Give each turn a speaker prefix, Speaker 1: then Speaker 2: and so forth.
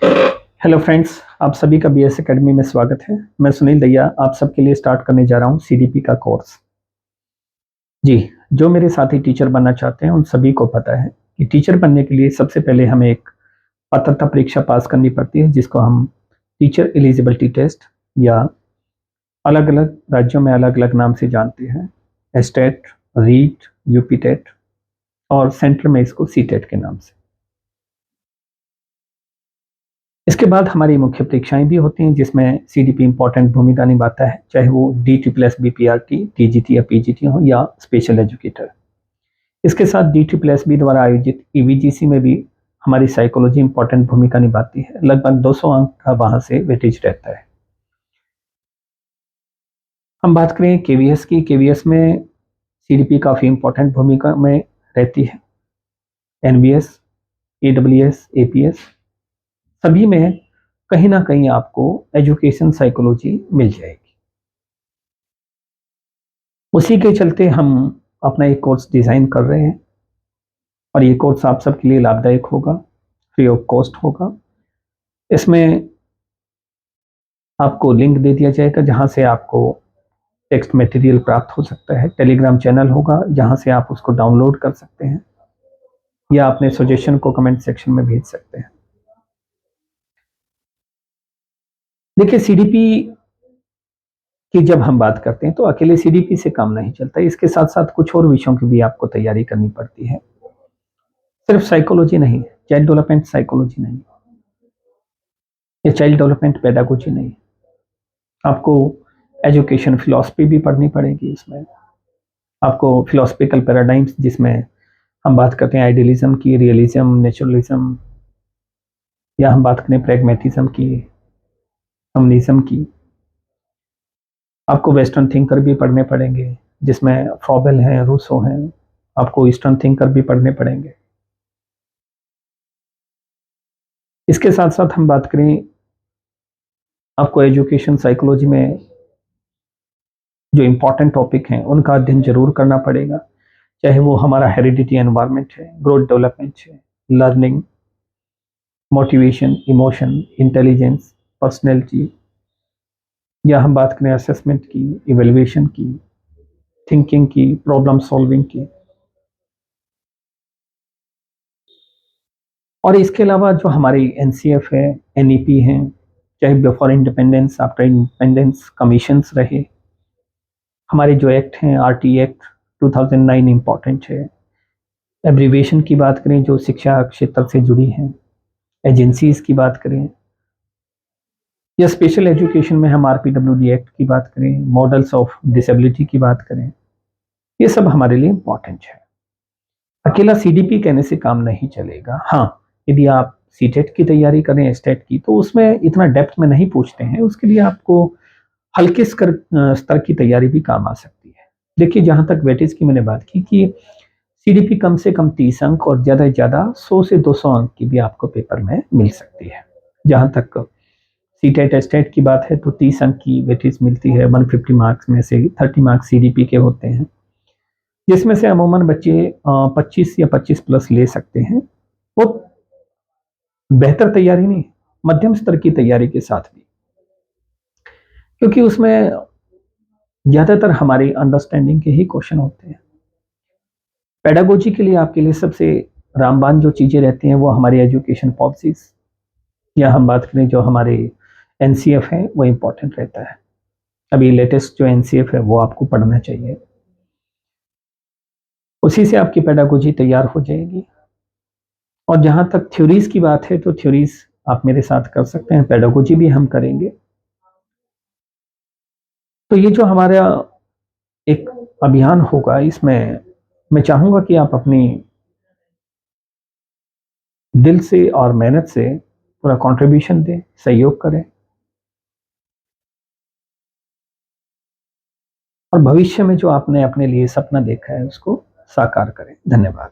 Speaker 1: Hello friends, आप सभी का बीएस एकेडमी में स्वागत है। मैं सुनील दैया आप सबके लिए स्टार्ट करने जा रहा हूं सीडीपी का कोर्स। जी, जो मेरे साथी टीचर बनना चाहते हैं उन सभी को पता है कि टीचर बनने के लिए सबसे पहले हमें एक पात्रता परीक्षा पास करनी पड़ती है, जिसको हम टीचर एलिजिबिलिटी टेस्ट या अलग अलग राज्यों में अलग अलग नाम से जानते हैं, एस्टेट, रीट, यूपी टेट और सेंटर में इसको सी टेट के नाम से। इसके बाद हमारी मुख्य परीक्षाएं भी होती हैं, जिसमें सीडीपी इंपॉर्टेंट भूमिका निभाता है, चाहे वो डी ट्रिपल एस बीपीआरटी, टीजीटी या पीजीटी हो या स्पेशल एजुकेटर। इसके साथ डी ट्रिपल एस बी द्वारा आयोजित ईवीजीसी में भी हमारी साइकोलॉजी इंपॉर्टेंट भूमिका निभाती है। लगभग 200 अंक का वहां से वेटेज रहता है। हम बात करें केवीएस की, केवीएस में सीडीपी काफ़ी इंपॉर्टेंट भूमिका में रहती है। एनबीएस, एडब्ल्यूएस, एपीएस सभी में कहीं ना कहीं आपको एजुकेशन साइकोलॉजी मिल जाएगी। उसी के चलते हम अपना एक कोर्स डिज़ाइन कर रहे हैं और ये कोर्स आप सबके लिए लाभदायक होगा, फ्री ऑफ कॉस्ट होगा। इसमें आपको लिंक दे दिया जाएगा जहां से आपको टेक्स्ट मटेरियल प्राप्त हो सकता है। टेलीग्राम चैनल होगा जहां से आप उसको डाउनलोड कर सकते हैं या अपने सजेशन को कमेंट सेक्शन में भेज सकते हैं। देखिए, सीडीपी की जब हम बात करते हैं तो अकेले सीडीपी से काम नहीं चलता, इसके साथ साथ कुछ और विषयों की भी आपको तैयारी करनी पड़ती है। सिर्फ साइकोलॉजी नहीं, चाइल्ड डेवलपमेंट साइकोलॉजी नहीं, या चाइल्ड डेवलपमेंट पेडागोजी नहीं, आपको एजुकेशन फिलॉसफी भी पढ़नी पड़ेगी। इसमें आपको फिलोसफिकल पैराडाइम्स, जिसमें हम बात करते हैं आइडियलिज्म की, रियलिज्म, नेचुरलिज्म, या हम बात करें प्रैग्मेटिज्म की, कम्युनिज्म की। आपको वेस्टर्न थिंकर भी पढ़ने पड़ेंगे, जिसमें फ्रॉबेल हैं, रूसो हैं। आपको ईस्टर्न थिंकर भी पढ़ने पड़ेंगे। इसके साथ साथ हम बात करें, आपको एजुकेशन साइकोलॉजी में जो इम्पोर्टेंट टॉपिक हैं उनका अध्ययन जरूर करना पड़ेगा, चाहे वो हमारा हेरिडिटी एनवायरनमेंट है, ग्रोथ डेवलपमेंट है, learning, motivation, emotion, intelligence, personality, या हम बात करें असेसमेंट की, इवेल्युएशन की, थिंकिंग की, प्रॉब्लम सॉल्विंग की। और इसके अलावा जो हमारी एनसीएफ है, एनईपी है, चाहे before independence, after independence commissions रहे, हमारे जो एक्ट हैं, आरटी एक्ट 2009 इम्पॉर्टेंट है। एब्रीवेशन की बात करें जो शिक्षा क्षेत्र से जुड़ी हैं, एजेंसीज की बात करें, या स्पेशल एजुकेशन में हम आरपीडब्ल्यूडी एक्ट की बात करें, मॉडल्स ऑफ डिसेबिलिटी की बात करें, ये सब हमारे लिए इम्पॉर्टेंट है। अकेला सीडीपी कहने से काम नहीं चलेगा। हाँ, यदि आप सीटेट की तैयारी करें, एस्टेट की, तो उसमें इतना डेप्थ में नहीं पूछते हैं। उसके लिए आपको हल्के स्तर की तैयारी भी काम आ सकती है। देखिए, जहां तक वेटेज की मैंने बात की कि सीडीपी कम से कम 30 अंक और ज़्यादा से ज़्यादा 100 से 200 अंक की भी आपको पेपर में मिल सकती है। जहां तक सीटेट एस्टेट की बात है तो 30 अंक की वेटेज मिलती है। 150 मार्क्स में से 30 मार्क्स सीडीपी के होते हैं, जिसमें से अमूमन बच्चे 25 या 25 प्लस ले सकते हैं। वो बेहतर तैयारी नहीं, मध्यम स्तर की तैयारी के साथ भी, क्योंकि उसमें ज़्यादातर हमारी अंडरस्टैंडिंग के ही क्वेश्चन होते हैं। पेडागोजी के लिए आपके लिए सबसे रामबान जो चीज़ें रहती हैं वो हमारी एजुकेशन पॉलिसीज, या हम बात करें जो हमारे एनसीएफ है, वो इम्पोर्टेंट रहता है। अभी लेटेस्ट जो एनसीएफ है वो आपको पढ़ना चाहिए, उसी से आपकी पेडागोजी तैयार हो जाएगी। और जहाँ तक थ्योरीज की बात है तो थ्योरीज आप मेरे साथ कर सकते हैं, पेडागोजी भी हम करेंगे। तो ये जो हमारा एक अभियान होगा, इसमें मैं चाहूँगा कि आप अपनी दिल से और मेहनत से पूरा कंट्रीब्यूशन दें, सहयोग करें और भविष्य में जो आपने अपने लिए सपना देखा है उसको साकार करें। धन्यवाद।